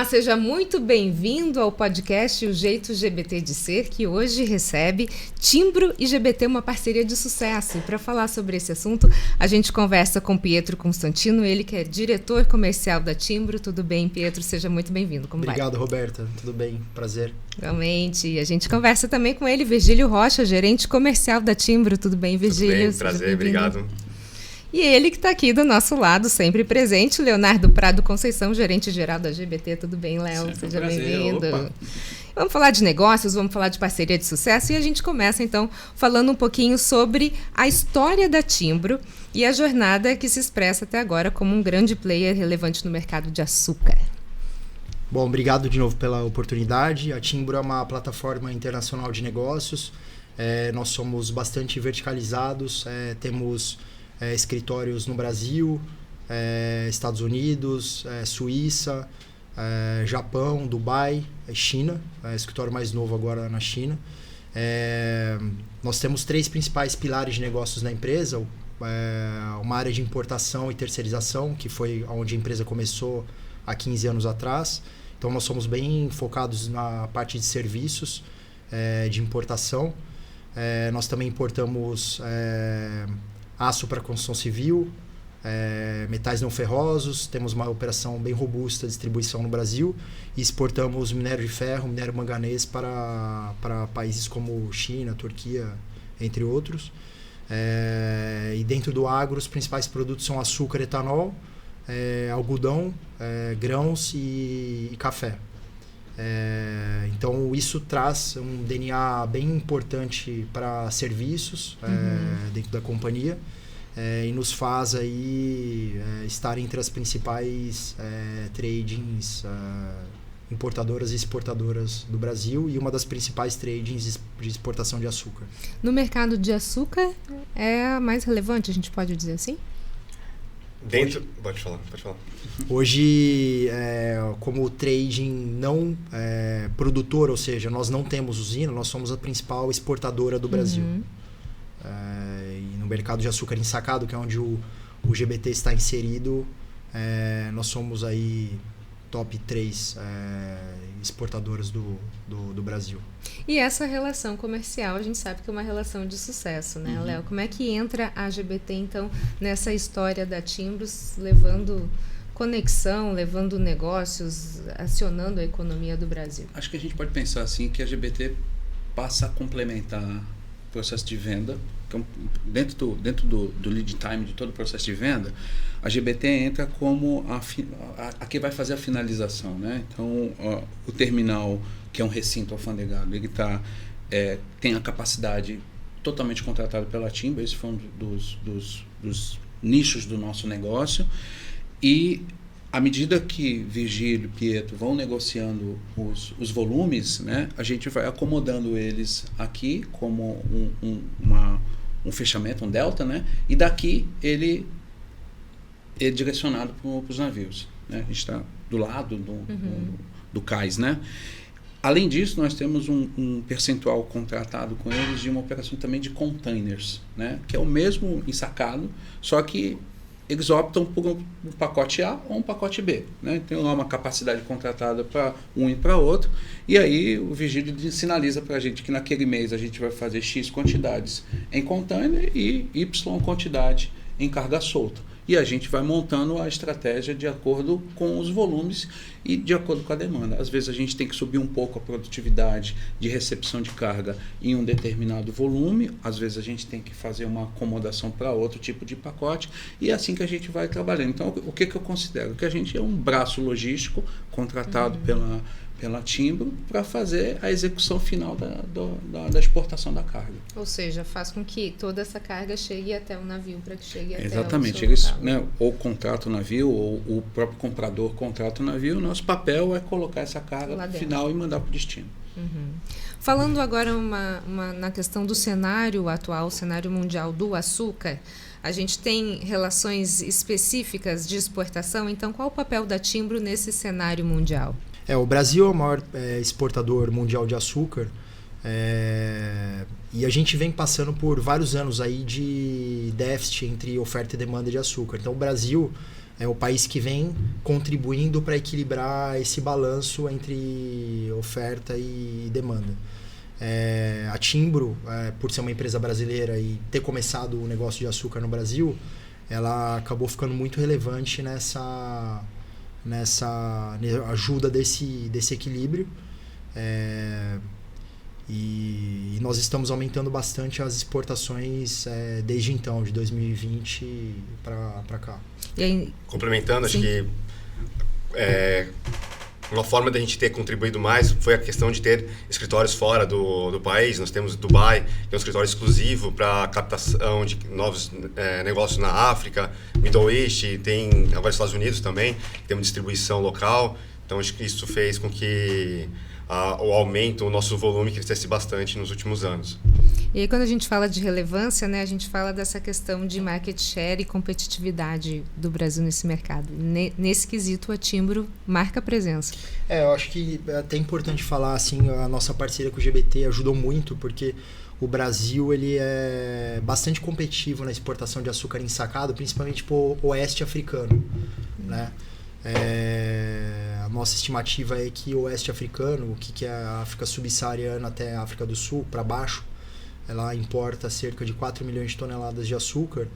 seja muito bem-vindo ao podcast O Jeito GBT de Ser, que hoje recebe Timbro e GBT, uma parceria de sucesso. E para falar sobre esse assunto, a gente conversa com Pietro Constantino, ele que é diretor comercial da Timbro. Tudo bem, Pietro? Seja muito bem-vindo. Como Obrigado, vai? Roberta. Tudo bem? Prazer. Realmente. E a gente conversa também com ele, Virgílio Rocha, gerente comercial da Timbro. Tudo bem, Virgílio? Tudo bem, prazer, obrigado. E ele que está aqui do nosso lado, sempre presente, Leonardo Prado Conceição, gerente-geral da GBT. Tudo bem, Léo? Seja bem-vindo. Vamos falar de negócios, vamos falar de parceria de sucesso e a gente começa, então, falando um pouquinho sobre a história da Timbro e a jornada que se expressa até agora como um grande player relevante no mercado de açúcar. Bom, obrigado de novo pela oportunidade. A Timbro é uma plataforma internacional de negócios. Nós somos bastante verticalizados, temos escritórios no Brasil, Estados Unidos, Suíça, Japão, Dubai, China, escritório mais novo agora na China. Nós temos 3 principais pilares de negócios na empresa, uma área de importação e terceirização, que foi onde a empresa começou há 15 anos atrás. Então nós somos bem focados na parte de serviços, de importação. Nós também importamos aço para construção civil, metais não ferrosos, temos uma operação bem robusta de distribuição no Brasil e exportamos minério de ferro, minério manganês para países como China, Turquia, entre outros. E dentro do agro, os principais produtos são açúcar, etanol, algodão, grãos e café. Então isso traz um DNA bem importante para serviços dentro da companhia e nos faz aí estar entre as principais tradings importadoras e exportadoras do Brasil e uma das principais tradings de exportação de açúcar. No mercado de açúcar é a mais relevante, a gente pode dizer assim? Pode falar. Hoje, como trading não produtor, ou seja, nós não temos usina, nós somos a principal exportadora do Brasil. E no mercado de açúcar ensacado, que é onde o GBT está inserido, nós somos aí top 3 exportadoras do Brasil. E essa relação comercial, a gente sabe que é uma relação de sucesso, né, Léo? Como é que entra a GBT, então, nessa história da Timbros, levando conexão, levando negócios, acionando a economia do Brasil? Acho que a gente pode pensar assim, que a GBT passa a complementar o processo de venda. Então, dentro do lead time de todo o processo de venda, a GBT entra como a que vai fazer a finalização, né? Então, o terminal, que é um recinto alfandegado, ele tem a capacidade totalmente contratada pela Timbro. Esse foi um dos nichos do nosso negócio. E à medida que Virgílio e Pietro vão negociando os volumes, né, a gente vai acomodando eles aqui como um fechamento, um delta, né, e daqui ele é direcionado para os navios, né? A gente está do lado do cais, né? Além disso, nós temos um percentual contratado com eles de uma operação também de containers, né, que é o mesmo ensacado, só que eles optam por um pacote A ou um pacote B, né? Tem lá uma capacidade contratada para um e para outro, e aí o Virgílio sinaliza para a gente que naquele mês a gente vai fazer X quantidades em container e Y quantidade em carga solta. E a gente vai montando a estratégia de acordo com os volumes e de acordo com a demanda. Às vezes a gente tem que subir um pouco a produtividade de recepção de carga em um determinado volume, às vezes a gente tem que fazer uma acomodação para outro tipo de pacote, e é assim que a gente vai trabalhando. Então, o que eu considero? Que a gente é um braço logístico contratado pela Timbro para fazer a execução final da exportação da carga. Ou seja, faz com que toda essa carga chegue até o navio, para que chegue até Exatamente. o seu Eles, local. né, ou contratam o navio, ou o próprio comprador contrata o navio. Nosso papel é colocar essa carga final e mandar para o destino. Falando agora na questão do cenário atual, o cenário mundial do açúcar, a gente tem relações específicas de exportação, então qual o papel da Timbro nesse cenário mundial? O Brasil é o maior exportador mundial de açúcar e a gente vem passando por vários anos aí de déficit entre oferta e demanda de açúcar. Então o Brasil é o país que vem contribuindo para equilibrar esse balanço entre oferta e demanda. A Timbro, por ser uma empresa brasileira e ter começado o negócio de açúcar no Brasil, ela acabou ficando muito relevante nessa ajuda desse equilíbrio. E nós estamos aumentando bastante as exportações desde então, de 2020 para cá. E aí, complementando, sim, acho que uma forma da gente ter contribuído mais foi a questão de ter escritórios fora do país. Nós temos Dubai, que é um escritório exclusivo para captação de novos negócios na África, Middle East, tem agora Estados Unidos também, que tem uma distribuição local. Então, acho que isso fez com que o aumento, o nosso volume crescesse bastante nos últimos anos. E aí, quando a gente fala de relevância, né, a gente fala dessa questão de market share e competitividade do Brasil nesse mercado. Nesse quesito, a Timbro marca presença. Eu acho que é até importante falar, assim, a nossa parceria com o GBT ajudou muito, porque o Brasil ele é bastante competitivo na exportação de açúcar ensacado, principalmente para o oeste africano, né? A nossa estimativa é que o oeste africano, o que é a África subsaariana até a África do Sul, para baixo, ela importa cerca de 4 milhões de toneladas de açúcar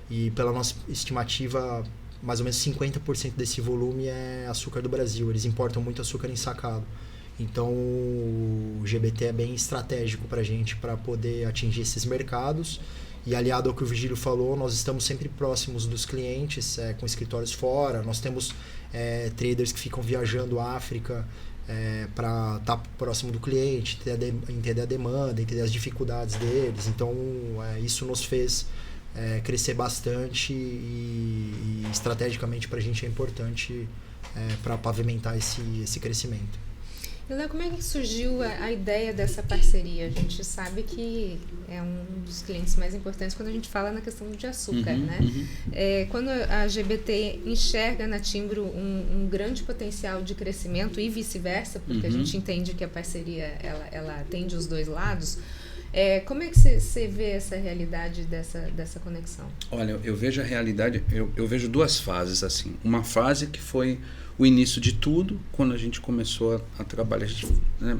e, pela nossa estimativa, mais ou menos 50% desse volume é açúcar do Brasil. Eles importam muito açúcar ensacado. Então, o GBT é bem estratégico para a gente para poder atingir esses mercados. E aliado ao que o Virgílio falou, nós estamos sempre próximos dos clientes, com escritórios fora. Nós temos traders que ficam viajando a África para estar próximo do cliente, entender a demanda, entender as dificuldades deles. Então, isso nos fez crescer bastante e estrategicamente para a gente é importante para pavimentar esse crescimento. E, Léo, como é que surgiu a ideia dessa parceria? A gente sabe que é um dos clientes mais importantes quando a gente fala na questão de açúcar, né? Quando a GBT enxerga na Timbro um grande potencial de crescimento e vice-versa, porque a gente entende que a parceria ela atende os dois lados, como é que você vê essa realidade dessa conexão? Olha, eu vejo a realidade, eu vejo duas fases assim. Uma fase que foi o início de tudo, quando a gente começou a trabalhar.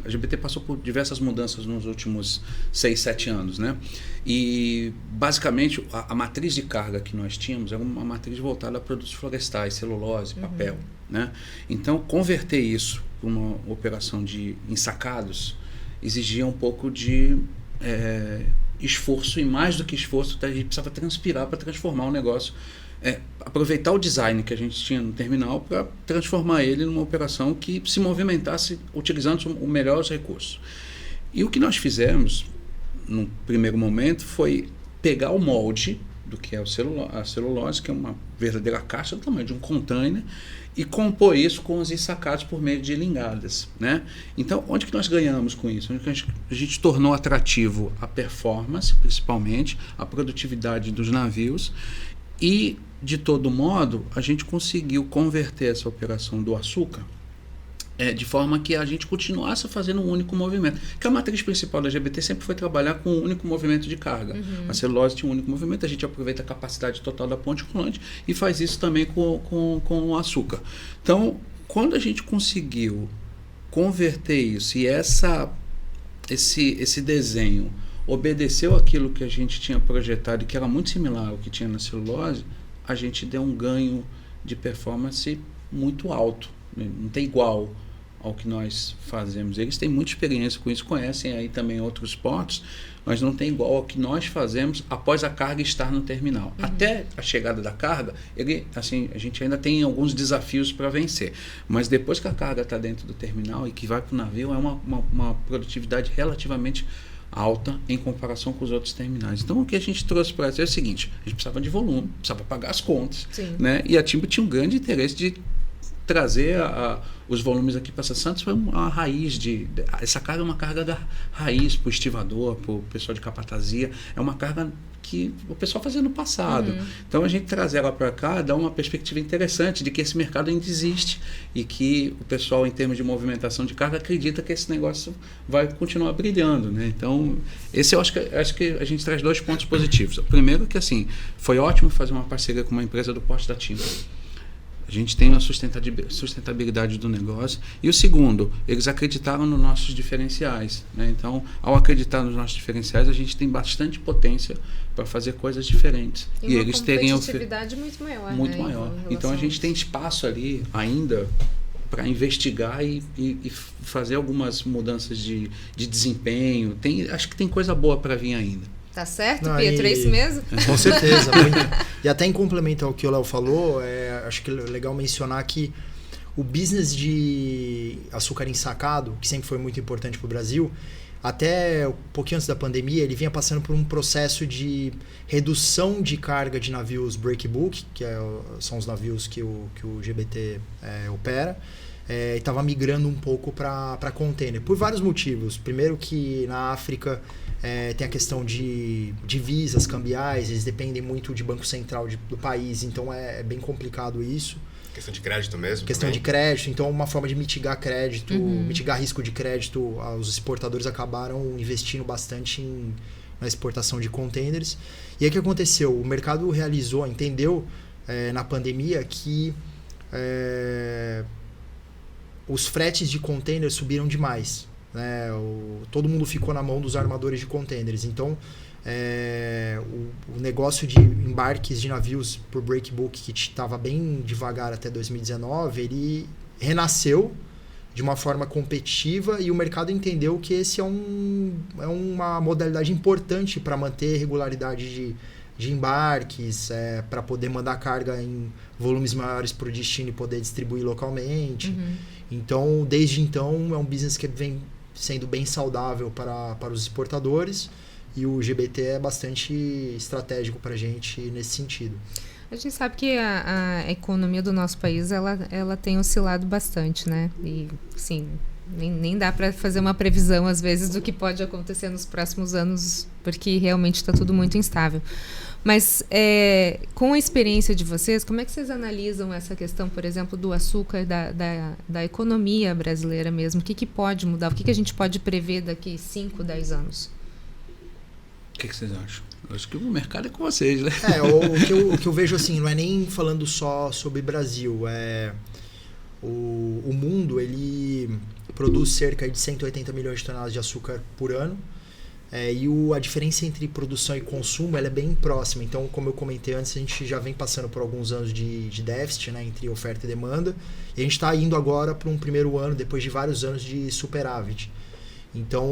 A GBT passou por diversas mudanças nos últimos 6, 7 anos, né? E, basicamente, a matriz de carga que nós tínhamos era uma matriz voltada a produtos florestais, celulose, papel, né? Então, converter isso para uma operação de ensacados exigia um pouco de esforço, e mais do que esforço, a gente precisava transpirar para transformar o negócio. Aproveitar o design que a gente tinha no terminal para transformar ele numa operação que se movimentasse utilizando o melhor os recursos. E o que nós fizemos, no primeiro momento, foi pegar o molde do que é a celulose, que é uma verdadeira caixa do tamanho de um container, e compor isso com os ensacados por meio de lingadas, né? Então, onde que nós ganhamos com isso? Onde que a gente tornou atrativo a performance, principalmente, a produtividade dos navios. E, de todo modo, a gente conseguiu converter essa operação do açúcar de forma que a gente continuasse fazendo um único movimento. Que a matriz principal da GBT sempre foi trabalhar com um único movimento de carga. A celulose tinha um único movimento, a gente aproveita a capacidade total da ponte rolante e faz isso também com o açúcar. Então, quando a gente conseguiu converter isso e esse desenho obedeceu aquilo que a gente tinha projetado e que era muito similar ao que tinha na celulose, a gente deu um ganho de performance muito alto, né? Não tem igual ao que nós fazemos. Eles têm muita experiência com isso, conhecem aí também outros portos, mas não tem igual ao que nós fazemos após a carga estar no terminal. Até a chegada da carga, a gente ainda tem alguns desafios para vencer, mas depois que a carga está dentro do terminal e que vai para o navio, é uma produtividade relativamente alta em comparação com os outros terminais. Então, o que a gente trouxe para isso é o seguinte: a gente precisava de volume, precisava pagar as contas, né? E a Timbro tinha um grande interesse de trazer os volumes aqui para Santos. Foi uma raiz essa carga é uma carga da raiz para o estivador, para o pessoal de capatazia. É uma carga que o pessoal fazia no passado. Então, a gente trazer ela para cá dá uma perspectiva interessante de que esse mercado ainda existe e que o pessoal, em termos de movimentação de carga, acredita que esse negócio vai continuar brilhando, né? Então, esse eu acho que a gente traz 2 pontos positivos. O primeiro que, assim, foi ótimo fazer uma parceria com uma empresa do porte da Timbro. A gente tem uma sustentabilidade do negócio. E o segundo, eles acreditaram nos nossos diferenciais, né? Então, ao acreditar nos nossos diferenciais, a gente tem bastante potência para fazer coisas diferentes. E eles terem uma competitividade muito maior. Muito né, maior. Então, a gente tem espaço ali ainda para investigar e fazer algumas mudanças de desempenho. Acho que tem coisa boa para vir ainda. Tá certo, Pietro? É isso mesmo? Com certeza. E até em complemento ao que o Léo falou, acho que é legal mencionar que o business de açúcar ensacado, que sempre foi muito importante para o Brasil, até um pouquinho antes da pandemia, ele vinha passando por um processo de redução de carga de navios breakbulk, que são os navios que o GBT opera, e estava migrando um pouco para container, por vários motivos. Primeiro que na África tem a questão de divisas cambiais, eles dependem muito de Banco Central do país, então é bem complicado isso. Questão de crédito mesmo? Questão de crédito, então uma forma de mitigar crédito, mitigar risco de crédito, os exportadores acabaram investindo bastante na exportação de containers. E aí o que aconteceu? O mercado entendeu na pandemia que os fretes de containers subiram demais. Né? Todo mundo ficou na mão dos armadores de containers. Então, o negócio de embarques de navios por breakbulk, que estava bem devagar até 2019, ele renasceu de uma forma competitiva e o mercado entendeu que esse é uma modalidade importante para manter regularidade de embarques, para poder mandar carga em volumes maiores para o destino e poder distribuir localmente. Então, desde então, é um business que vem sendo bem saudável para os exportadores e o GBT é bastante estratégico para a gente nesse sentido. A gente sabe que a economia do nosso país ela tem oscilado bastante, né? E, sim, nem dá para fazer uma previsão, às vezes, do que pode acontecer nos próximos anos, porque realmente está tudo muito instável. Mas, com a experiência de vocês, como é que vocês analisam essa questão, por exemplo, do açúcar, da economia brasileira mesmo? O que pode mudar? O que a gente pode prever daqui 5, 10 anos? O que vocês acham? Eu acho que o mercado é com vocês, né? O que eu vejo assim, não é nem falando só sobre Brasil. O mundo, ele produz cerca de 180 milhões de toneladas de açúcar por ano. E a diferença entre produção e consumo ela é bem próxima. Então, como eu comentei antes, a gente já vem passando por alguns anos de déficit, né, entre oferta e demanda. E a gente está indo agora para um primeiro ano, depois de vários anos de superávit. Então,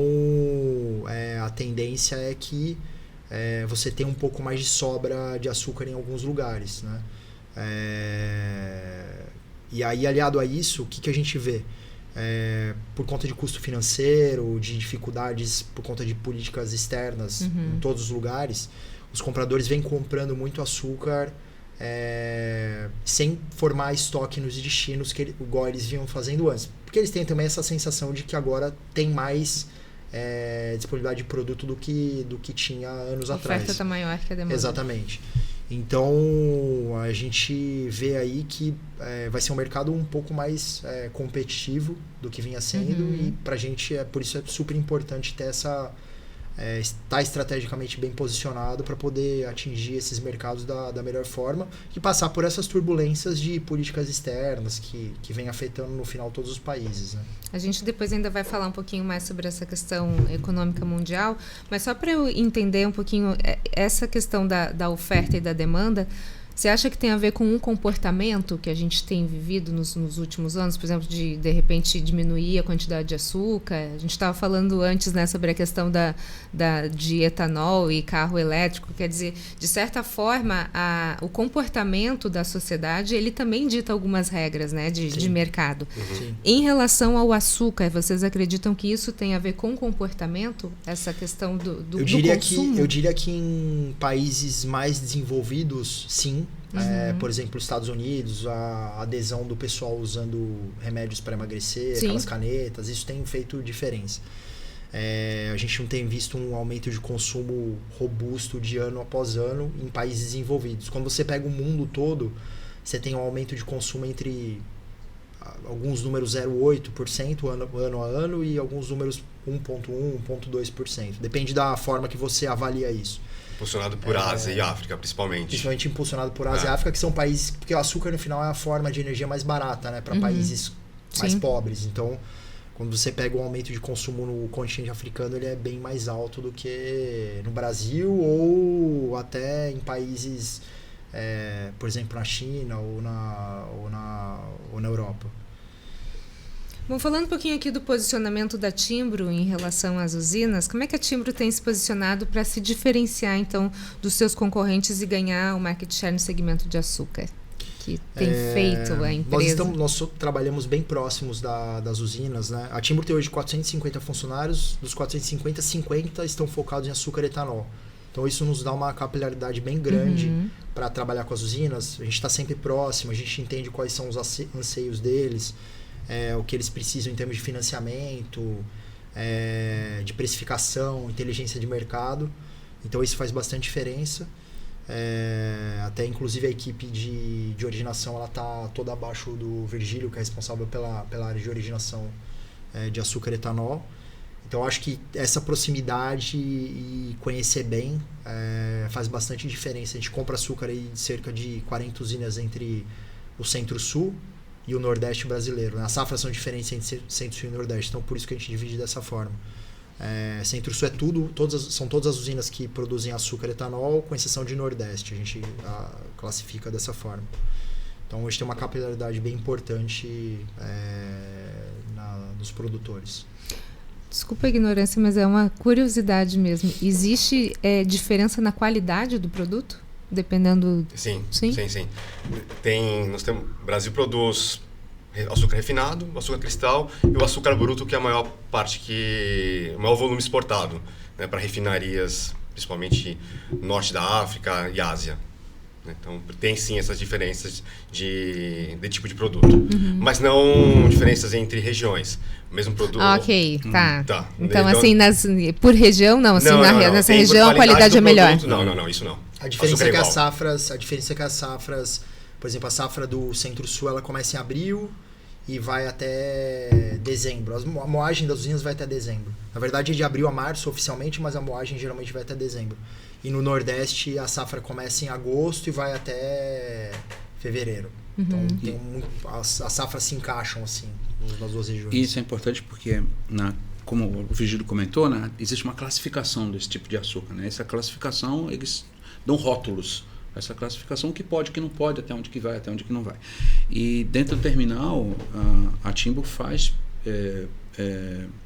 a tendência é que você tenha um pouco mais de sobra de açúcar em alguns lugares. Né? E aí, aliado a isso, o que a gente vê? Por conta de custo financeiro, de dificuldades por conta de políticas externas em todos os lugares, os compradores vêm comprando muito açúcar sem formar estoque nos destinos igual eles vinham fazendo antes. Porque eles têm também essa sensação de que agora tem mais disponibilidade de produto do que tinha anos atrás. A oferta está maior que a demanda. Exatamente. Então, a gente vê aí que vai ser um mercado um pouco mais competitivo do que vinha sendo e pra gente, por isso é super importante ter estar estrategicamente bem posicionado para poder atingir esses mercados da melhor forma e passar por essas turbulências de políticas externas que vem afetando no final todos os países. Né? A gente depois ainda vai falar um pouquinho mais sobre essa questão econômica mundial, mas só para eu entender um pouquinho essa questão da oferta e da demanda, você acha que tem a ver com um comportamento que a gente tem vivido nos últimos anos, por exemplo, de repente diminuir a quantidade de açúcar? A gente estava falando antes, né, sobre a questão de etanol e carro elétrico, quer dizer, de certa forma, o comportamento da sociedade, ele também dita algumas regras, né, de mercado. Sim. Em relação ao açúcar, vocês acreditam que isso tem a ver com comportamento? Essa questão do consumo? Eu diria que em países mais desenvolvidos, sim. Por exemplo, os Estados Unidos, a adesão do pessoal usando remédios para emagrecer, sim, aquelas canetas, isso tem feito diferença. A gente não tem visto um aumento de consumo robusto de ano após ano em países desenvolvidos. Quando você pega o mundo todo, você tem um aumento de consumo entre alguns números 0,8% ano a ano e alguns números 1,1%, 1,2%. Depende da forma que você avalia isso. Impulsionado por Ásia e África, principalmente. Principalmente impulsionado por Ásia e África, que são países... Porque o açúcar, no final, é a forma de energia mais barata, né? Para países mais pobres. Então, quando você pega o aumento de consumo no continente africano, ele é bem mais alto do que no Brasil ou até em países, por exemplo, na China ou na Europa. Bom, falando um pouquinho aqui do posicionamento da Timbro em relação às usinas, como é que a Timbro tem se posicionado para se diferenciar, então, dos seus concorrentes e ganhar o market share no segmento de açúcar? Que tem feito a empresa? Nós trabalhamos bem próximos das usinas, né? A Timbro tem hoje 450 funcionários, dos 450, 50 estão focados em açúcar e etanol. Então isso nos dá uma capilaridade bem grande para trabalhar com as usinas. A gente está sempre próximo, a gente entende quais são os anseios deles, o que eles precisam em termos de financiamento, de precificação, inteligência de mercado. Então isso faz bastante diferença. Até inclusive a equipe de originação ela está toda abaixo do Virgílio, que é responsável pela área de originação de açúcar e etanol. Então acho que essa proximidade e conhecer bem faz bastante diferença. A gente compra açúcar aí de cerca de 40 usinas entre o Centro-Sul e o Nordeste brasileiro, né? As safras são diferentes entre Centro-Sul e Nordeste, então por isso que a gente divide dessa forma. Centro-Sul são todas as usinas que produzem açúcar e etanol, com exceção de Nordeste, a gente classifica dessa forma. Então hoje tem uma capilaridade bem importante nos produtores. Desculpa a ignorância, mas é uma curiosidade mesmo. Existe diferença na qualidade do produto? Dependendo... Sim. O Brasil produz açúcar refinado, açúcar cristal e o açúcar bruto, que é a maior o maior volume exportado, né, para refinarias, principalmente norte da África e Ásia. Então, tem sim essas diferenças de tipo de produto. Mas não diferenças entre regiões. O mesmo produto... Ok, tá. Então, assim, por região, não. Assim, nessa região a qualidade é melhor. Não, isso não. A diferença é que as safras, por exemplo, a safra do Centro-Sul, ela começa em abril e vai até dezembro. A moagem das usinas vai até dezembro. Na verdade, é de abril a março oficialmente, mas a moagem geralmente vai até dezembro. E no Nordeste, a safra começa em agosto e vai até fevereiro. Então, as safras se encaixam assim nas duas regiões. E isso é importante porque, como o Virgílio comentou, né, existe uma classificação desse tipo de açúcar. Né? Essa classificação, eles dão rótulos. Essa classificação, o que pode, o que não pode, até onde que vai, até onde que não vai. E dentro do terminal, a Timbro faz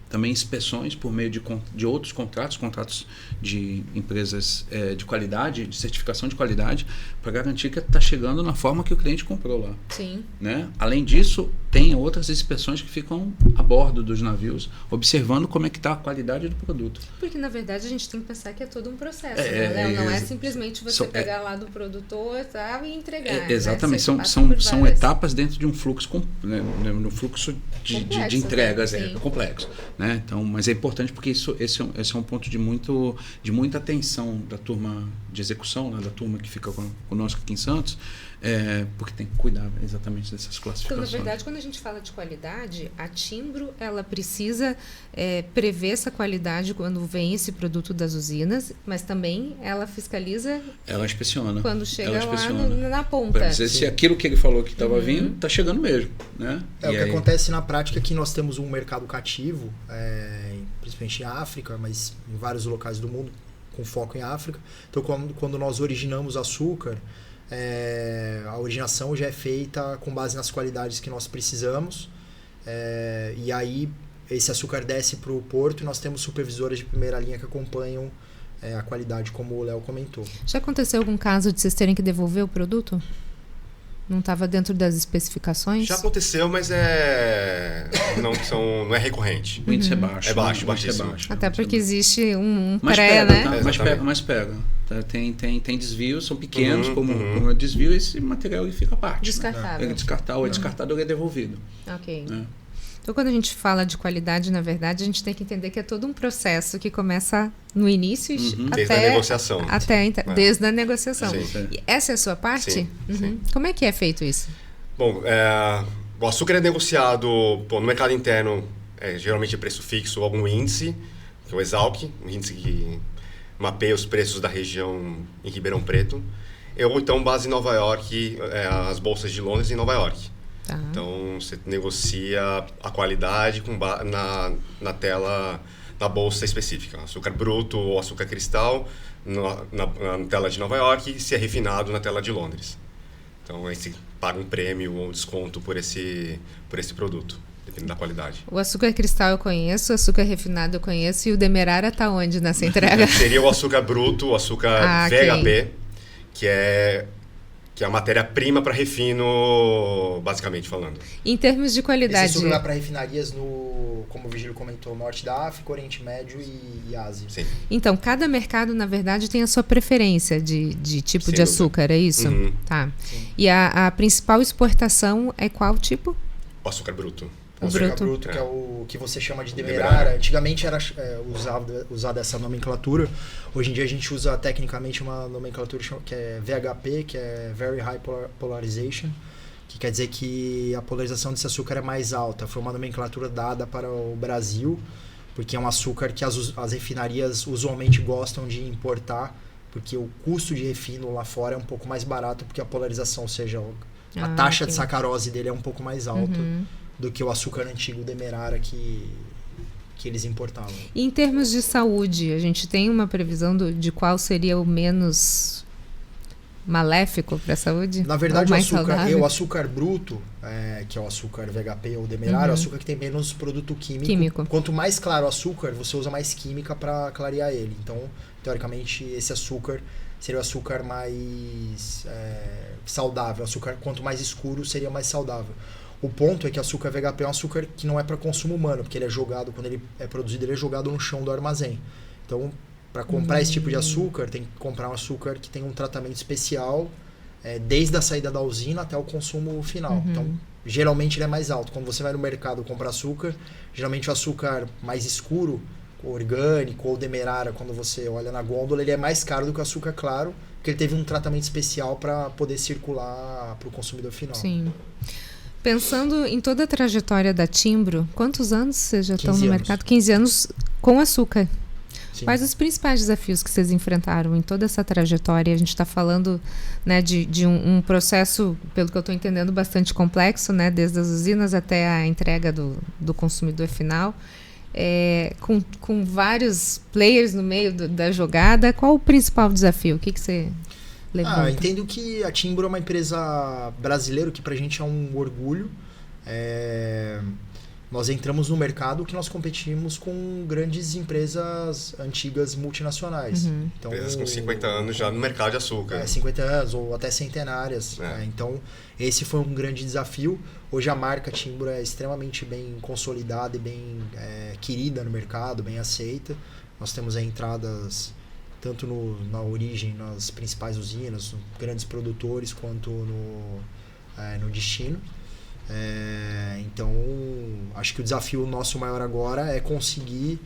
também inspeções por meio de outros contratos de empresas de qualidade, de certificação de qualidade, para garantir que está chegando na forma que o cliente comprou lá. Sim. Né? Além disso, tem outras inspeções que ficam a bordo dos navios, observando como é que está a qualidade do produto. Porque, na verdade, a gente tem que pensar que é todo um processo, né? Não é simplesmente você pegar lá do produtor e entregar. Exatamente, né? são etapas dentro de um fluxo, no fluxo de entregas complexo. Né? Então, mas é importante porque esse é um ponto de muita atenção da turma de execução, né? Da turma que fica conosco aqui em Santos, porque tem que cuidar exatamente dessas classificações. Então, na verdade, quando a gente fala de qualidade, a Timbro ela precisa prever essa qualidade quando vem esse produto das usinas, mas também ela fiscaliza. Ela inspeciona. Quando chega lá na ponta. Para dizer se aquilo que ele falou que estava vindo está chegando mesmo, né? O que acontece na prática é que nós temos um mercado cativo, principalmente em África, mas em vários locais do mundo, com foco em África. Então, quando nós originamos açúcar, a originação já é feita com base nas qualidades que nós precisamos, e aí esse açúcar desce para o porto e nós temos supervisoras de primeira linha que acompanham a qualidade, como o Léo comentou. Já aconteceu algum caso de vocês terem que devolver o produto? Não estava dentro das especificações? Já aconteceu, mas não é recorrente. O índice é baixo. É baixíssimo. Até porque existe um pré, né? Mas pega. Tem desvios, são pequenos, como desvio, esse material ele fica à parte. Descartável. Né? É descartado ou é devolvido. Ok. Então, quando a gente fala de qualidade, na verdade, a gente tem que entender que é todo um processo que começa no início desde a negociação. Desde a negociação. Sim. E essa é a sua parte? Sim. Como é que é feito isso? Bom, o açúcar é negociado no mercado interno, geralmente é preço fixo ou algum índice, que é o Exalc, um índice que mapeia os preços da região em Ribeirão Preto, ou então base em Nova York, as bolsas de Londres em Nova York. Tá. Então, você negocia a qualidade na tela da bolsa específica. Açúcar bruto ou açúcar cristal na tela de Nova York e se é refinado na tela de Londres. Então, aí você paga um prêmio ou um desconto por esse produto, dependendo da qualidade. O açúcar cristal eu conheço, o açúcar refinado eu conheço, e o demerara está onde nessa entrega? Seria o açúcar bruto, o açúcar VHP, que é a matéria-prima para refino, basicamente falando. Em termos de qualidade... Esse açúcar vai para refinarias como o Vigílio comentou, norte da África, Oriente Médio e Ásia. Sim. Então, cada mercado, na verdade, tem a sua preferência de tipo Sem de dúvida. açúcar, é isso? Uhum. Tá. Sim. E a principal exportação é qual tipo? O açúcar bruto. O açúcar bruto. bruto, que é o que você chama de demerara. Antigamente era usada essa nomenclatura. Hoje em dia a gente usa tecnicamente uma nomenclatura que é VHP, que é Very High Polarization, que quer dizer que a polarização desse açúcar é mais alta. Foi uma nomenclatura dada para o Brasil, porque é um açúcar que as refinarias usualmente gostam de importar, porque o custo de refino lá fora é um pouco mais barato, porque a polarização, ou seja, a taxa de sacarose dele é um pouco mais alta do que o açúcar antigo demerara que eles importavam. E em termos de saúde, a gente tem uma previsão de qual seria o menos maléfico para a saúde? Na verdade, o açúcar bruto, que é o açúcar VHP ou demerara, é o açúcar que tem menos produto químico. Quanto mais claro o açúcar, você usa mais química para clarear ele. Então, teoricamente, esse açúcar seria o açúcar mais saudável. Quanto mais escuro, seria mais saudável. O ponto é que o açúcar VHP é um açúcar que não é para consumo humano, porque ele é jogado, quando ele é produzido, ele é jogado no chão do armazém. Então, para comprar esse tipo de açúcar, tem que comprar um açúcar que tem um tratamento especial, desde a saída da usina até o consumo final. Então, geralmente ele é mais alto. Quando você vai no mercado comprar açúcar, geralmente o açúcar mais escuro, orgânico ou demerara, quando você olha na gôndola, ele é mais caro do que o açúcar claro, porque ele teve um tratamento especial para poder circular para o consumidor final. Sim. Pensando em toda a trajetória da Timbro, quantos anos vocês já estão no mercado? 15 anos com açúcar. Sim. Quais os principais desafios que vocês enfrentaram em toda essa trajetória? A gente está falando, né, de um processo, pelo que eu estou entendendo, bastante complexo, né, desde as usinas até a entrega do consumidor final, com vários players no meio da jogada. Qual o principal desafio? O que você levanta? Eu entendo que a Timbro é uma empresa brasileira, que para a gente é um orgulho. Nós entramos no mercado que nós competimos com grandes empresas antigas multinacionais. Então, empresas com 50 anos já no mercado de açúcar. 50 anos ou até centenárias. Então, esse foi um grande desafio. Hoje a marca Timbro é extremamente bem consolidada e bem querida no mercado, bem aceita. Nós temos entradas tanto na origem, nas principais usinas, grandes produtores, quanto no destino. Então, acho que o desafio nosso maior agora é conseguir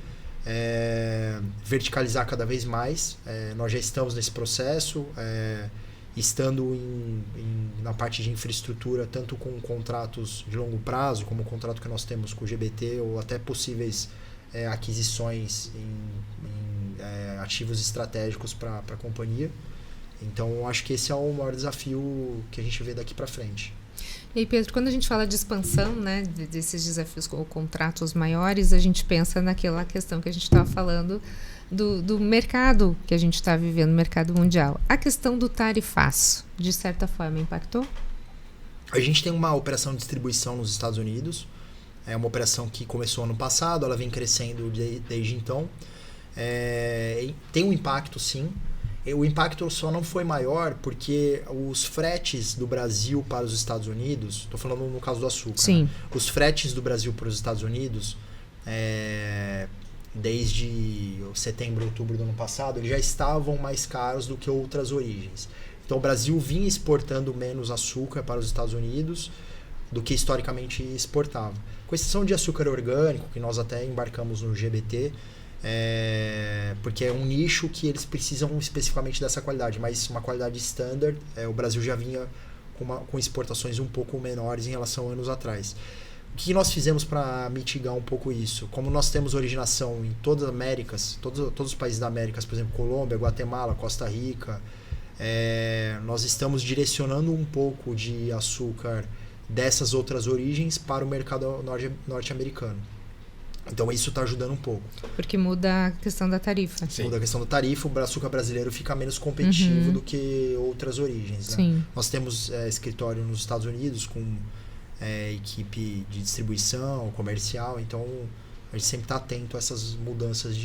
verticalizar cada vez mais. Nós já estamos nesse processo, estando na parte de infraestrutura, tanto com contratos de longo prazo, como o contrato que nós temos com o GBT, ou até possíveis aquisições em ativos estratégicos para a companhia. Então, acho que esse é o maior desafio que a gente vê daqui para frente. E aí, Pedro, quando a gente fala de expansão, né, desses desafios ou contratos maiores, a gente pensa naquela questão que a gente estava falando do mercado que a gente está vivendo, no mercado mundial. A questão do tarifaço, de certa forma, impactou? A gente tem uma operação de distribuição nos Estados Unidos. É uma operação que começou ano passado, ela vem crescendo desde então. Tem um impacto, sim. O impacto só não foi maior porque os fretes do Brasil para os Estados Unidos, estou falando no caso do açúcar, sim, né? Os fretes do Brasil para os Estados Unidos, desde setembro, outubro do ano passado, eles já estavam mais caros do que outras origens. Então o Brasil vinha exportando menos açúcar para os Estados Unidos do que historicamente exportava. Com exceção de açúcar orgânico, que nós até embarcamos no GBT, porque é um nicho que eles precisam especificamente dessa qualidade, mas uma qualidade standard, o Brasil já vinha com exportações um pouco menores em relação a anos atrás. O que nós fizemos para mitigar um pouco isso? Como nós temos originação em todas as Américas, todos os países da América, por exemplo, Colômbia, Guatemala, Costa Rica, nós estamos direcionando um pouco de açúcar dessas outras origens para o mercado norte-americano. Então isso está ajudando um pouco. Porque muda a questão da tarifa. Sim. Muda a questão da tarifa, o açúcar brasileiro fica menos competitivo do que outras origens. Né? Sim. Nós temos escritório nos Estados Unidos com equipe de distribuição, comercial, então a gente sempre está atento a essas mudanças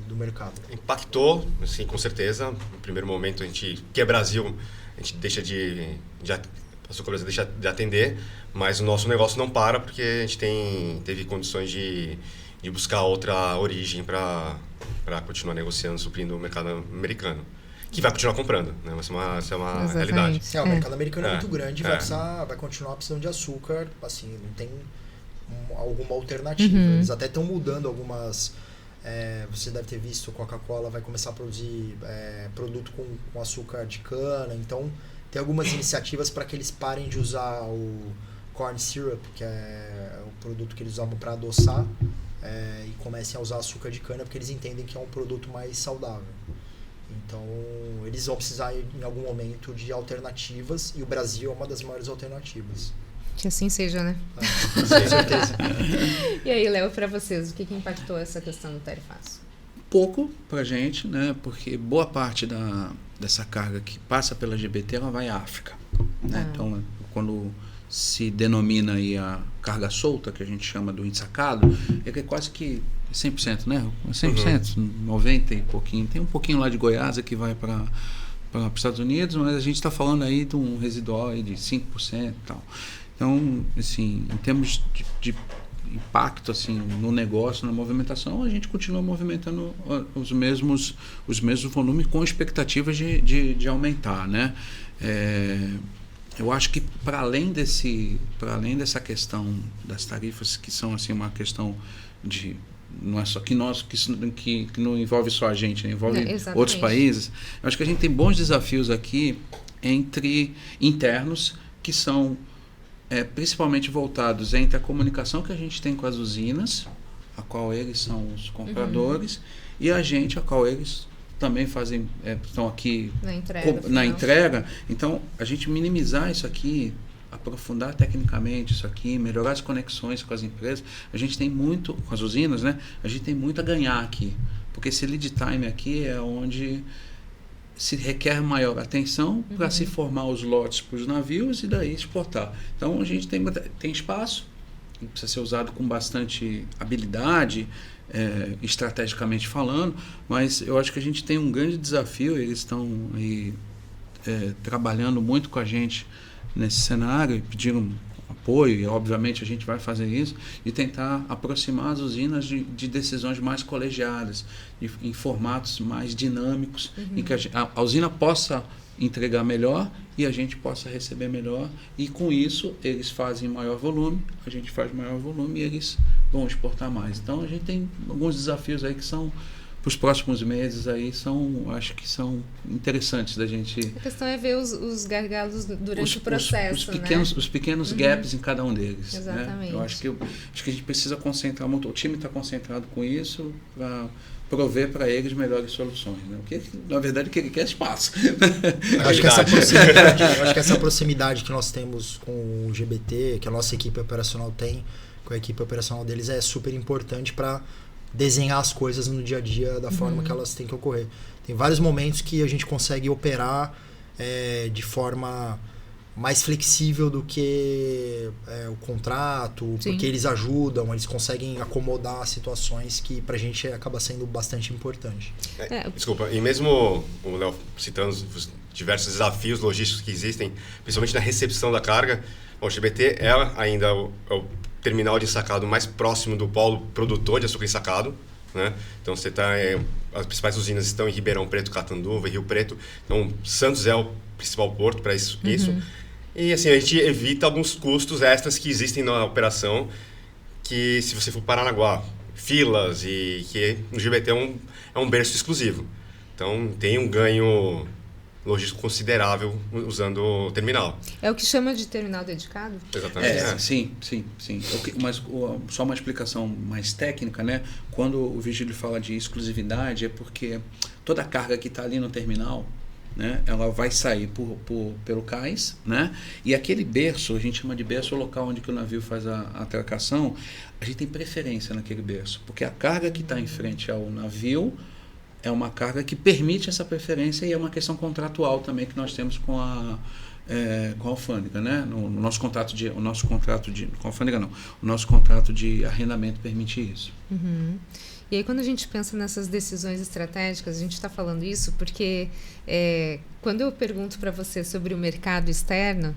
do mercado. Impactou, assim, com certeza. No primeiro momento, que é Brasil, a gente deixa a açúcar brasileira deixa de atender, mas o nosso negócio não para porque a gente teve condições de buscar outra origem para continuar negociando, suprindo o mercado americano. Que vai continuar comprando, né? Essa é uma realidade. O mercado americano é muito grande, vai continuar precisando de açúcar, assim, não tem alguma alternativa. Eles até estão mudando algumas... você deve ter visto, Coca-Cola vai começar a produzir produto com açúcar de cana, então tem algumas iniciativas para que eles parem de usar o corn syrup, que é o produto que eles usam para adoçar, e comecem a usar açúcar de cana, porque eles entendem que é um produto mais saudável. Então, eles vão precisar em algum momento de alternativas, e o Brasil é uma das maiores alternativas. Que assim seja, né? Com certeza. E aí, Léo, para vocês, o que impactou essa questão do tarifaço? Pouco pra gente, né? Porque boa parte dessa carga que passa pela GBT, ela vai à África. Né? Então, quando se denomina aí a carga solta, que a gente chama do ensacado, é quase que 100%, né? 100%, 90% e pouquinho. Tem um pouquinho lá de Goiás que vai para os Estados Unidos, mas a gente está falando aí de um residual aí de 5% e tal. Então, assim, em termos de impacto assim, no negócio, na movimentação, a gente continua movimentando os mesmos volumes com expectativas de aumentar, né? Eu acho que para além dessa questão das tarifas, que são assim uma questão de não é só que não envolve só a gente, né? Envolve outros países. Eu acho que a gente tem bons desafios aqui internos que são principalmente voltados entre a comunicação que a gente tem com as usinas, a qual eles são os compradores, e a gente, a qual eles também fazem, estão aqui na entrega. Então, a gente minimizar isso aqui, aprofundar tecnicamente isso aqui, melhorar as conexões com as empresas, a gente tem muito, com as usinas, né? A gente tem muito a ganhar aqui, porque esse lead time aqui é onde se requer maior atenção para se formar os lotes para os navios e daí exportar. Então a gente tem espaço, precisa ser usado com bastante habilidade, estrategicamente falando, mas eu acho que a gente tem um grande desafio, eles estão aí trabalhando muito com a gente nesse cenário, pediram apoio, e obviamente a gente vai fazer isso, de tentar aproximar as usinas de decisões mais colegiadas, em formatos mais dinâmicos, em que a usina possa entregar melhor e a gente possa receber melhor, e com isso eles fazem maior volume, a gente faz maior volume e eles vão exportar mais. Então a gente tem alguns desafios aí que são para os próximos meses aí, acho que são interessantes da gente... A questão é ver os gargalos durante o processo, os pequenos gaps em cada um deles. Exatamente. Né? Eu acho que a gente precisa concentrar muito, o time está concentrado com isso para prover para eles melhores soluções. Né? Porque, na verdade, o que ele quer é espaço. Acho que essa proximidade que nós temos com o GBT, que a nossa equipe operacional tem, com a equipe operacional deles, é super importante para desenhar as coisas no dia a dia da forma que elas têm que ocorrer. Tem vários momentos que a gente consegue operar de forma mais flexível do que o contrato, porque eles ajudam, eles conseguem acomodar situações que pra gente acaba sendo bastante importante. Desculpa, e mesmo o Léo citando os diversos desafios logísticos que existem, principalmente na recepção da carga, o GBT é ainda o terminal de ensacado mais próximo do polo produtor de açúcar ensacado, né? Então você as principais usinas estão em Ribeirão Preto, Catanduva e Rio Preto. Então Santos é o principal porto para isso. E assim a gente evita alguns custos extras que existem na operação, que se você for Paranaguá, filas, e que no GBT é um berço exclusivo. Então tem um ganho logístico considerável usando o terminal. É o que chama de terminal dedicado? Exatamente. Sim. Mas só uma explicação mais técnica, né? Quando o Virgílio fala de exclusividade, é porque toda a carga que está ali no terminal, né, ela vai sair pelo cais, né? E aquele berço, a gente chama de berço, o local onde que o navio faz a atracação, a gente tem preferência naquele berço, porque a carga que está em frente ao navio é uma carga que permite essa preferência e é uma questão contratual também que nós temos com a alfândega, né? O nosso contrato de arrendamento permite isso. Uhum. E aí, quando a gente pensa nessas decisões estratégicas, a gente está falando isso porque quando eu pergunto para você sobre o mercado externo,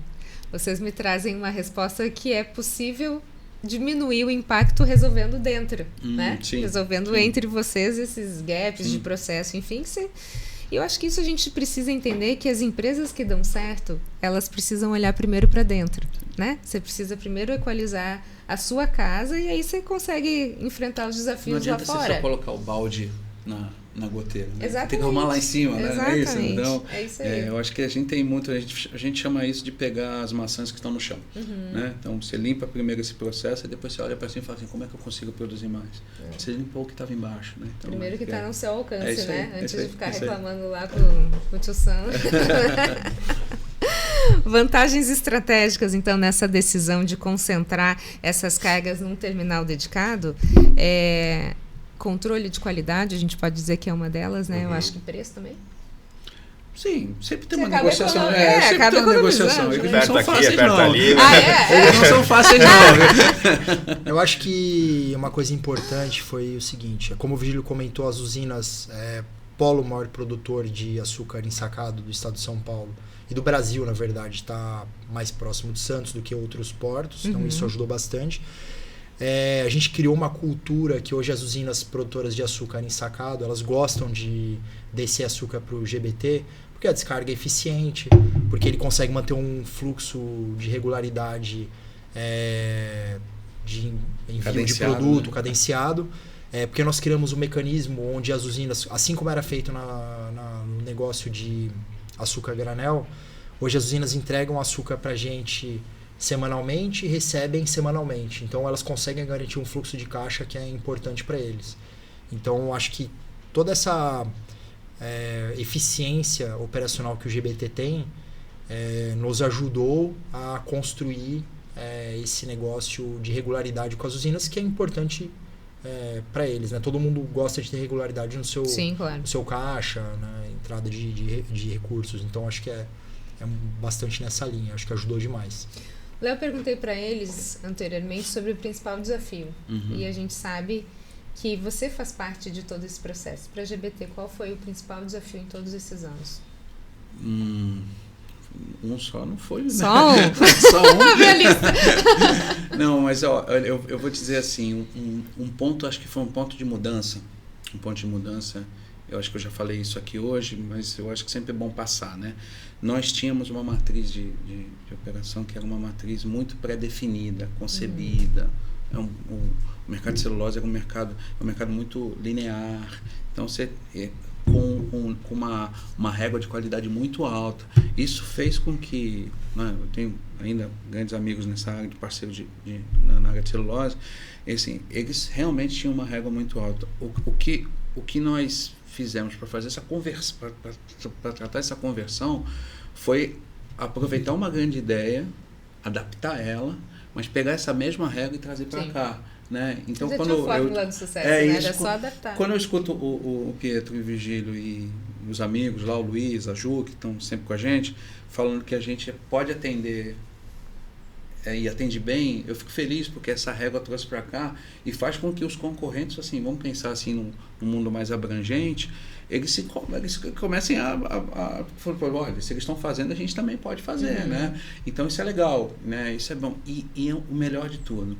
vocês me trazem uma resposta que é possível diminuir o impacto resolvendo dentro, né? Sim, resolvendo entre vocês esses gaps de processo, enfim. Eu acho que isso a gente precisa entender, que as empresas que dão certo, elas precisam olhar primeiro para dentro, né? Você precisa primeiro equalizar a sua casa e aí você consegue enfrentar os desafios lá fora. Não adianta você só colocar o balde na goteira, né? Exatamente. Tem que arrumar lá em cima, né? Exatamente. É isso? Então, é isso aí. eu acho que a gente tem muito, a gente chama isso de pegar as maçãs que estão no chão, né? Então você limpa primeiro esse processo e depois você olha para cima e fala assim, como é que eu consigo produzir mais? Você limpou o que estava embaixo, né? Então, primeiro que está no seu alcance, né? Aí, antes de ficar reclamando lá com o tio Sam. Vantagens estratégicas, então, nessa decisão de concentrar essas cargas num terminal dedicado, controle de qualidade, a gente pode dizer que é uma delas, né? Eu acho que preço também. Sim, sempre tem Você uma negociação. sempre tem uma negociação. Eles não são fáceis, não. Ali, né? Eles não são fáceis, não. Eu acho que uma coisa importante foi o seguinte, como o Virgílio comentou, as usinas Polo, o maior produtor de açúcar ensacado do estado de São Paulo, e do Brasil, na verdade, está mais próximo de Santos do que outros portos, então isso ajudou bastante. A gente criou uma cultura que hoje as usinas produtoras de açúcar ensacado, elas gostam de descer açúcar para o GBT, porque a descarga é eficiente, porque ele consegue manter um fluxo de regularidade de envio de produto, né? Cadenciado. Porque nós criamos um mecanismo onde as usinas, assim como era feito no negócio de açúcar granel, hoje as usinas entregam açúcar para a gente semanalmente e recebem semanalmente. Então elas conseguem garantir um fluxo de caixa que é importante para eles. Então acho que toda essa eficiência operacional que o GBT tem nos ajudou a construir esse negócio de regularidade com as usinas, que é importante para eles, né? Todo mundo gosta de ter regularidade no seu, Sim, claro. no seu caixa, né? Entrada de recursos. Então acho que é bastante nessa linha. Acho que ajudou demais. Léo, eu perguntei para eles anteriormente sobre o principal desafio. E a gente sabe que você faz parte de todo esse processo. Para a GBT, qual foi o principal desafio em todos esses anos? Um só não foi, né? Só um? Só um. Minha lista. Não, mas ó, eu vou dizer assim, um ponto, acho que foi um ponto de mudança. Um ponto de mudança, eu acho que eu já falei isso aqui hoje, mas eu acho que sempre é bom passar, né? Nós tínhamos uma matriz de operação que era uma matriz muito pré-definida, concebida. O mercado de celulose é um mercado muito linear. Então, você com uma régua de qualidade muito alta. Isso fez com que, né, eu tenho ainda grandes amigos nessa área, de parceiros na área de celulose, assim, eles realmente tinham uma régua muito alta. O que nós fizemos para fazer essa conversão, para tratar essa conversão, foi aproveitar uma grande ideia, adaptar ela, mas pegar essa mesma régua e trazer para cá. Né? Então, já quando tinha fórmula do sucesso, né? Era só adaptar. Quando eu escuto o Pietro e o Virgílio e os amigos lá, o Luiz, a Ju, que estão sempre com a gente, falando que a gente pode atender e atende bem, eu fico feliz porque essa régua trouxe para cá e faz com que os concorrentes, assim, vamos pensar assim num mundo mais abrangente, eles comecem a falar, olha, se eles estão fazendo, a gente também pode fazer, né? Então isso é legal, né? Isso é bom. E o melhor de tudo,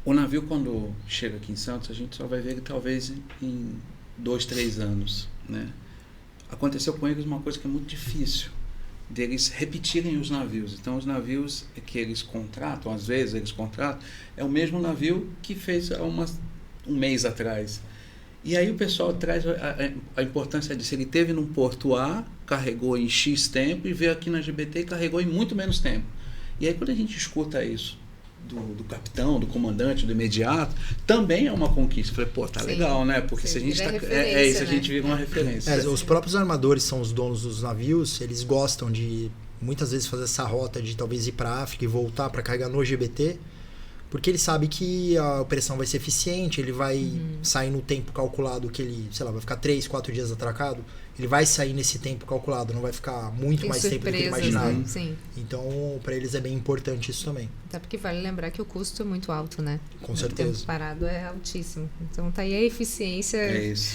o navio, quando chega aqui em Santos, a gente só vai ver ele talvez em 2, 3 anos, né? Aconteceu com eles uma coisa que é muito difícil, deles repetirem os navios. Então, os navios que eles contratam, às vezes eles contratam, é o mesmo navio que fez há um mês atrás. E aí o pessoal traz a importância disso. Ele teve num porto A, carregou em X tempo, e veio aqui na GBT e carregou em muito menos tempo. E aí quando a gente escuta isso do capitão, do comandante, do imediato, também é uma conquista. Falei, pô, tá legal, né? Porque se a gente tá, isso, a gente vira uma referência. Os próprios armadores são os donos dos navios, eles gostam de muitas vezes fazer essa rota de talvez ir para a África e voltar para carregar no GBT, porque ele sabe que a operação vai ser eficiente, ele vai sair no tempo calculado que ele, sei lá, vai ficar 3, 4 dias atracado, ele vai sair nesse tempo calculado, não vai ficar muito mais tempo do que ele imaginava. Né? Sim. Então, para eles é bem importante isso também. Até porque vale lembrar que o custo é muito alto, né? Com certeza. O tempo parado é altíssimo. Então, tá aí a eficiência. É isso.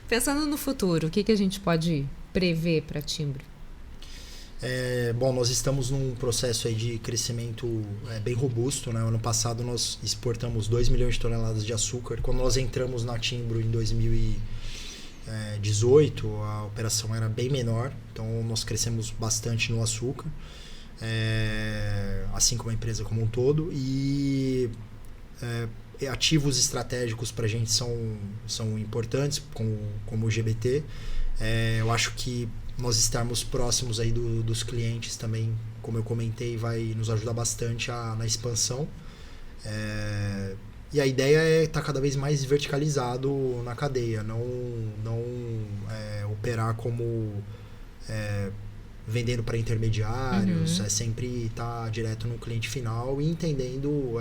Pensando no futuro, o que a gente pode prever para Timbro? Bom, nós estamos num processo aí de crescimento bem robusto, né? Ano passado nós exportamos 2 milhões de toneladas de açúcar. Quando nós entramos na Timbro em 2018, a operação era bem menor, então nós crescemos bastante no açúcar, assim como a empresa como um todo. E ativos estratégicos para a gente são importantes, como o GBT. Eu acho que nós estarmos próximos aí dos clientes também, como eu comentei, vai nos ajudar bastante na expansão. E a ideia é estar cada vez mais verticalizado na cadeia, não operar como vendendo para intermediários, sempre estar direto no cliente final e entendendo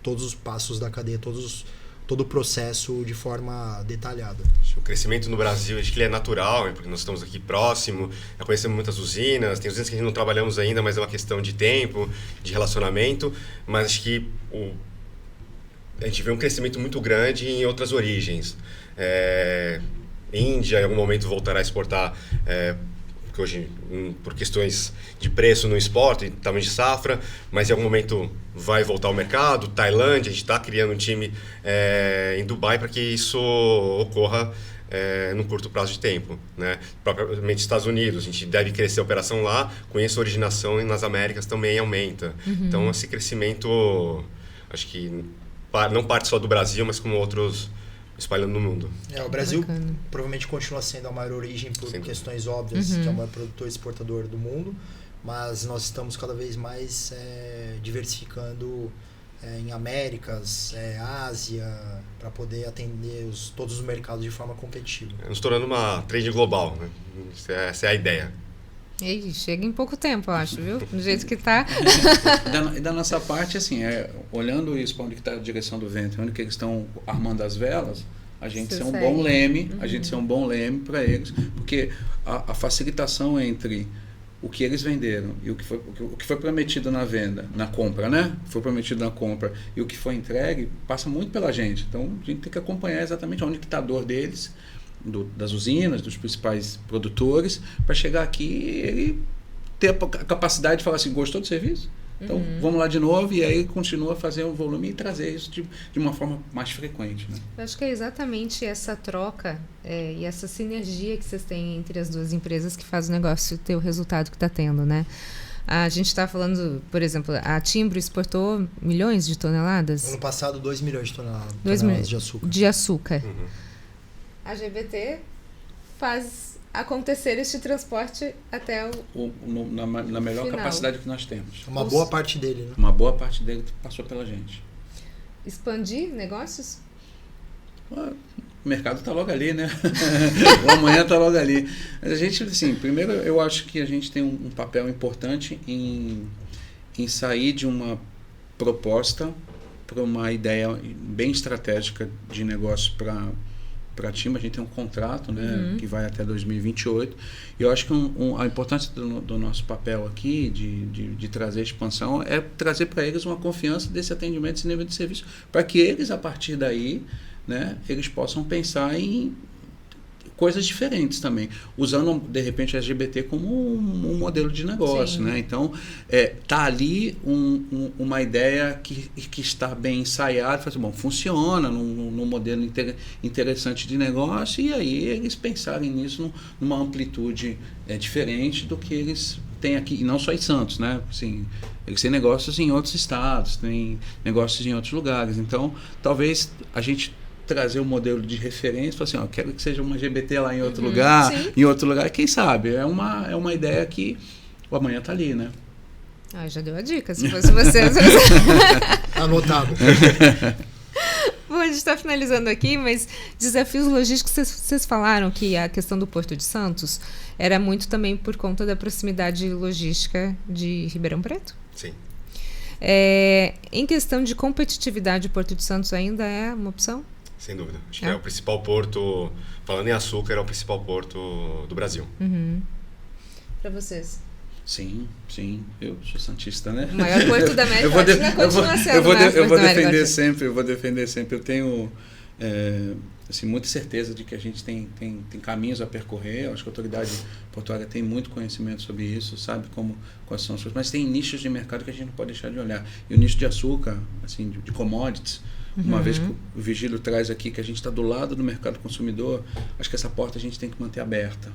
todos os passos da cadeia, todo o processo de forma detalhada. O crescimento no Brasil, acho que ele é natural, porque nós estamos aqui próximo, já conhecemos muitas usinas, tem usinas que a gente não trabalhamos ainda, mas é uma questão de tempo, de relacionamento, mas acho que a gente vê um crescimento muito grande em outras origens. Índia, em algum momento, voltará a exportar, porque hoje, por questões de preço, não exporta, e tamanho de safra, mas em algum momento vai voltar ao mercado. Tailândia, a gente está criando um time em Dubai para que isso ocorra num curto prazo de tempo, né? Propriamente Estados Unidos, a gente deve crescer a operação lá, com essa originação nas Américas também aumenta. Então, esse crescimento, acho que não parte só do Brasil, mas como outros espalhando no mundo. O Brasil provavelmente continua sendo a maior origem por questões óbvias, que é o maior produtor e exportador do mundo, mas nós estamos cada vez mais diversificando em Américas, Ásia, para poder atender todos os mercados de forma competitiva. Nos tornando uma trade global, né? Essa é a ideia. E chega em pouco tempo, eu acho, viu? Do jeito que está. E da nossa parte, assim, olhando isso para onde está a direção do vento, onde que eles estão armando as velas, a gente ser um bom leme, a gente ser um bom leme para eles, porque a facilitação entre o que eles venderam e o que foi prometido na venda, na compra, né? Foi prometido na compra e o que foi entregue passa muito pela gente. Então a gente tem que acompanhar exatamente onde está a dor deles, das usinas, dos principais produtores, para chegar aqui e ele ter a capacidade de falar assim, gostou do serviço? Então vamos lá de novo, e aí continua a fazer o volume e trazer isso de uma forma mais frequente, né? Eu acho que é exatamente essa troca e essa sinergia que vocês têm entre as duas empresas que faz o negócio ter o resultado que está tendo, né? A gente está falando, por exemplo, a Timbro exportou milhões de toneladas? Ano passado, 2 milhões de toneladas de açúcar. De açúcar. A GBT faz acontecer este transporte até na melhor final. Capacidade que nós temos. Uma boa parte dele, né? Uma boa parte dele passou pela gente. Expandir negócios? O mercado está logo ali, né? O amanhã está logo ali. Mas a gente, assim, primeiro eu acho que a gente tem um papel importante em sair de uma proposta para uma ideia bem estratégica de negócio para a Timbro. A gente tem um contrato, né, que vai até 2028, e eu acho que a importância do nosso papel aqui de trazer expansão é trazer para eles uma confiança desse atendimento, desse nível de serviço, para que eles, a partir daí, né, eles possam pensar em coisas diferentes também, usando de repente a GBT como um modelo de negócio, né? Então tá ali uma ideia que está bem ensaiada, assim, bom, funciona num modelo interessante de negócio, e aí eles pensarem nisso numa amplitude diferente do que eles têm aqui, e não só em Santos, né? Assim, eles têm negócios em outros estados, têm negócios em outros lugares, então talvez a gente trazer um modelo de referência, falar assim, ó, quero que seja uma GBT lá em outro lugar, em outro lugar, quem sabe? É uma ideia que o amanhã está ali, né? Já deu a dica, se fosse vocês. Anotado. Bom, a gente está finalizando aqui, mas desafios logísticos, vocês falaram que a questão do Porto de Santos era muito também por conta da proximidade logística de Ribeirão Preto? Sim. Em questão de competitividade, o Porto de Santos ainda é uma opção? Sem dúvida. Acho que é o principal porto, falando em açúcar, é o principal porto do Brasil. Para vocês? Sim, eu sou santista, né? O maior porto da América Latina continua sendo o maior porto eu vou da América defender sempre. Eu tenho assim, muita certeza de que a gente tem caminhos a percorrer. Eu acho que a autoridade portuária tem muito conhecimento sobre isso, sabe quais são as coisas. Mas tem nichos de mercado que a gente não pode deixar de olhar. E o nicho de açúcar, assim, de commodities, uma vez que o Virgílio traz aqui que a gente está do lado do mercado consumidor, acho que essa porta a gente tem que manter aberta.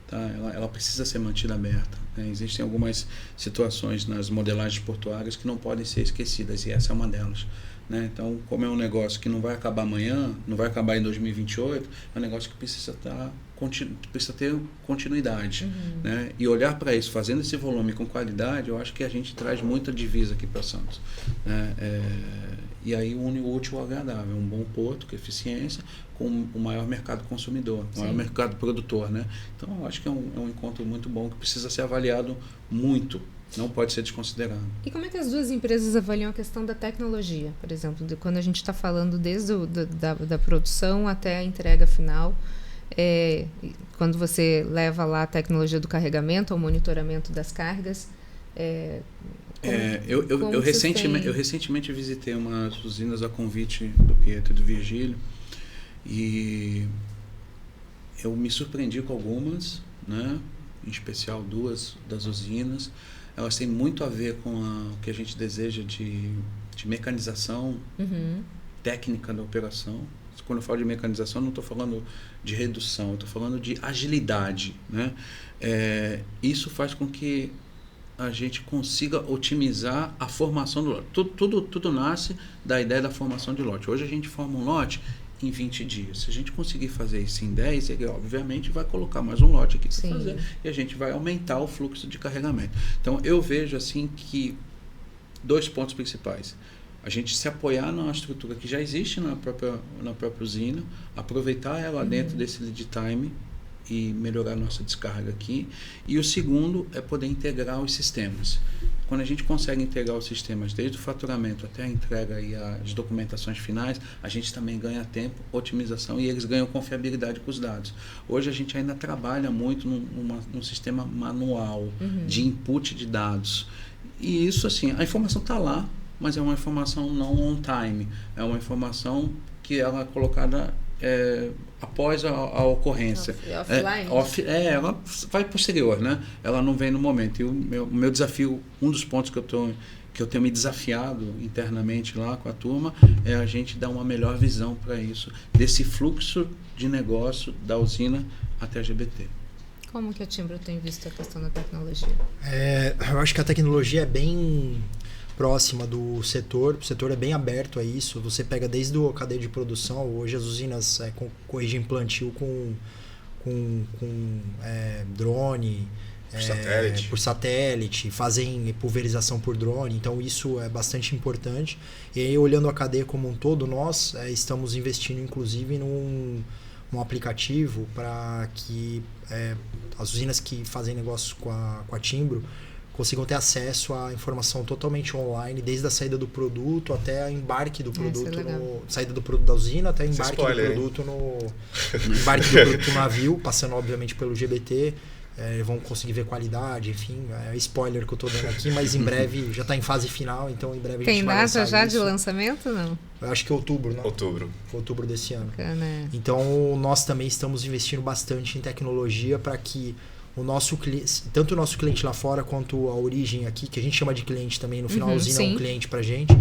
Tá? Ela precisa ser mantida aberta. Né? Existem algumas situações nas modelagens portuárias que não podem ser esquecidas, e essa é uma delas. Né? Então, como é um negócio que não vai acabar amanhã, não vai acabar em 2028, é um negócio que precisa ter continuidade. Né? E olhar para isso, fazendo esse volume com qualidade, eu acho que a gente traz muita divisa aqui para Santos. Né? E aí une o útil ao agradável, um bom porto, com eficiência, com o maior mercado consumidor, o maior mercado produtor. Né? Então, eu acho que é um encontro muito bom, que precisa ser avaliado muito, não pode ser desconsiderado. E como é que as duas empresas avaliam a questão da tecnologia, por exemplo, quando a gente está falando desde da produção até a entrega final, quando você leva lá a tecnologia do carregamento, ao monitoramento das cargas, eu recentemente visitei umas usinas a convite do Pietro e do Virgílio, e eu me surpreendi com algumas, né? Em especial 2 das usinas. Elas têm muito a ver com o que a gente deseja de mecanização técnica da operação. Quando eu falo de mecanização, não estou falando de redução, estou falando de agilidade. Né? Isso faz com que a gente consiga otimizar a formação do lote. Tudo nasce da ideia da formação de lote. Hoje a gente forma um lote em 20 dias. Se a gente conseguir fazer isso em 10, ele obviamente vai colocar mais um lote aqui para fazer, e a gente vai aumentar o fluxo de carregamento. Então eu vejo assim que 2 pontos principais: a gente se apoiar numa estrutura que já existe na própria usina, aproveitar ela dentro desse lead time e melhorar a nossa descarga aqui. E o segundo é poder integrar os sistemas. Quando a gente consegue integrar os sistemas desde o faturamento até a entrega e as documentações finais, a gente também ganha tempo, otimização, e eles ganham confiabilidade com os dados. Hoje a gente ainda trabalha muito num sistema manual de input de dados. E isso, assim, a informação está lá, mas é uma informação não on time. É uma informação que ela é colocada após a ocorrência. Offline? Ela vai posterior, né? Ela não vem no momento. E o meu desafio, um dos pontos que eu tenho me desafiado internamente lá com a turma, é a gente dar uma melhor visão para isso, desse fluxo de negócio da usina até a GBT. Como que a Timbro tem visto a questão da tecnologia? Eu acho que a tecnologia é bem próxima do setor. O setor é bem aberto a isso. Você pega desde a cadeia de produção. Hoje as usinas corrigem plantio com drone, por satélite, fazem pulverização por drone. Então isso é bastante importante. E aí, olhando a cadeia como um todo, nós estamos investindo inclusive num aplicativo para que as usinas que fazem negócios com a Timbro consigam ter acesso à informação totalmente online, desde a saída do produto até a embarque do produto, saída do produto da usina até embarque do produto embarque do produto no navio, passando obviamente pelo GBT. Vão conseguir ver qualidade, enfim, spoiler que eu estou dando aqui, mas em breve já está em fase final, então em breve a gente vai lançar. Tem data já de lançamento, não? Eu acho que é outubro, né? Outubro desse ano. Bacana. Então nós também estamos investindo bastante em tecnologia para que tanto o nosso cliente lá fora quanto a origem aqui, que a gente chama de cliente também, no final a usina é um cliente para a gente,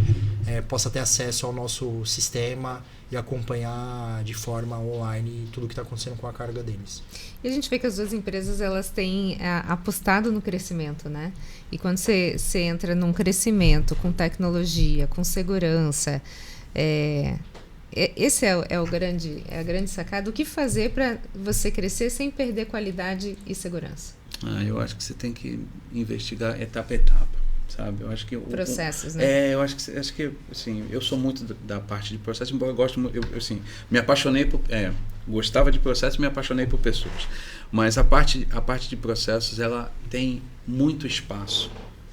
possa ter acesso ao nosso sistema e acompanhar de forma online tudo o que está acontecendo com a carga deles. E a gente vê que as duas empresas elas têm apostado no crescimento, né? E quando você entra num crescimento com tecnologia, com segurança, esse é a grande sacada. O que fazer para você crescer sem perder qualidade e segurança? Eu acho que você tem que investigar etapa a etapa, sabe? Eu acho que processos, né? Eu acho que assim, eu sou muito da parte de processo, embora eu gosto, assim, me apaixonei por, gostava de processos, me apaixonei por pessoas. Mas a parte de processos, ela tem muito espaço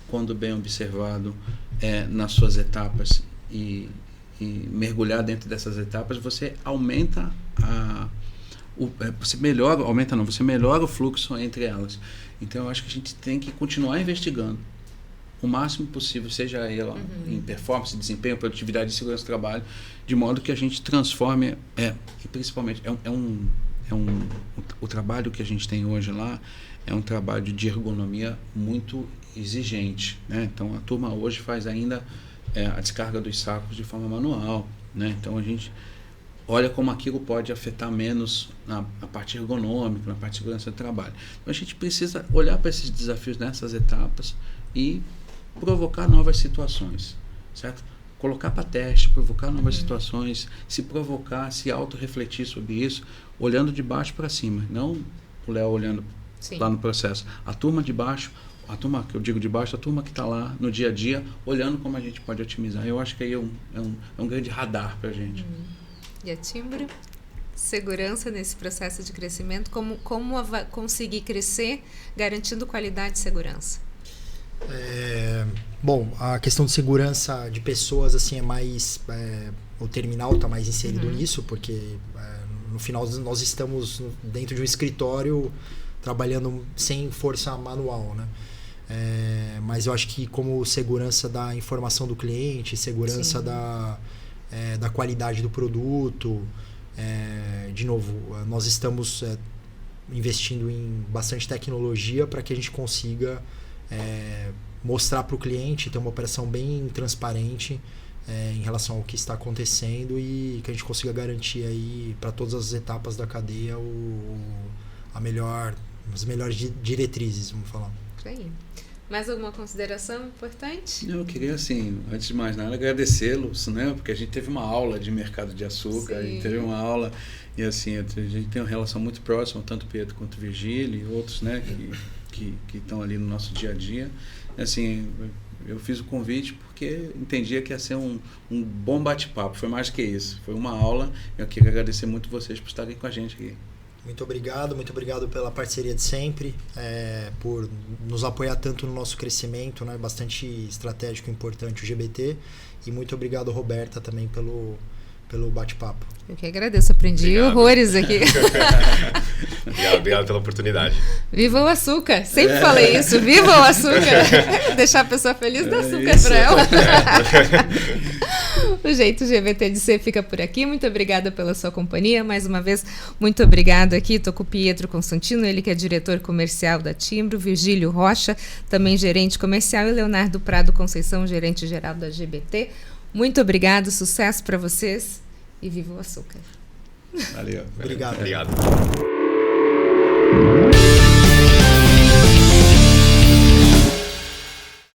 quando bem observado nas suas etapas e mergulhar dentro dessas etapas, você aumenta você melhora o fluxo entre elas. Então eu acho que a gente tem que continuar investigando o máximo possível, seja ela em performance, desempenho, produtividade e segurança do trabalho, de modo que a gente transforme, e principalmente o trabalho que a gente tem hoje lá é um trabalho de ergonomia muito exigente, né? Então a turma hoje faz ainda a descarga dos sacos de forma manual, né? Então a gente olha como aquilo pode afetar menos na parte ergonômica, na parte de segurança do trabalho. Então a gente precisa olhar para esses desafios nessas etapas e provocar novas situações, certo? Colocar para teste, provocar novas situações, se provocar, se auto-refletir sobre isso, olhando de baixo para cima, não o Léo olhando lá no processo. A turma de baixo, a turma que eu digo de baixo, a turma que está lá no dia a dia, olhando como a gente pode otimizar. Eu acho que aí é um grande radar para a gente. E a Timbro? Segurança nesse processo de crescimento, como conseguir crescer garantindo qualidade e segurança? Bom, a questão de segurança de pessoas assim é mais o terminal está mais inserido nisso, porque no final nós estamos dentro de um escritório trabalhando sem força manual, né? Mas eu acho que como segurança da informação do cliente, segurança da qualidade do produto, de novo, nós estamos investindo em bastante tecnologia para que a gente consiga mostrar para o cliente, ter uma operação bem transparente em relação ao que está acontecendo e que a gente consiga garantir aí para todas as etapas da cadeia as melhores diretrizes, vamos falar. Isso aí. Mais alguma consideração importante? Eu queria, assim, antes de mais nada, agradecê-los, né? Porque a gente teve uma aula de mercado de açúcar, a gente teve uma aula, e assim, a gente tem uma relação muito próxima, tanto o Pedro quanto o Virgílio e outros, né? Que estão ali no nosso dia a dia. Assim, eu fiz o convite porque entendia que ia ser um bom bate-papo, foi mais que isso, foi uma aula. Eu queria agradecer muito vocês por estarem com a gente aqui. Muito obrigado pela parceria de sempre, por nos apoiar tanto no nosso crescimento, né? Bastante estratégico e importante o GBT, e muito obrigado, Roberta, também pelo bate-papo. Eu que agradeço, aprendi horrores aqui. Obrigado pela oportunidade. Viva o açúcar, sempre falei isso, viva o açúcar. Deixar a pessoa feliz, dá açúcar para ela. O Jeito GBT de Ser fica por aqui. Muito obrigada pela sua companhia. Mais uma vez, muito obrigada aqui. Estou com o Pietro Constantino, ele que é diretor comercial da Timbro, Virgílio Rocha, também gerente comercial, e Leonardo Prado Conceição, gerente geral da GBT. Muito obrigado, sucesso para vocês e viva o açúcar. Valeu. Obrigado. Obrigado.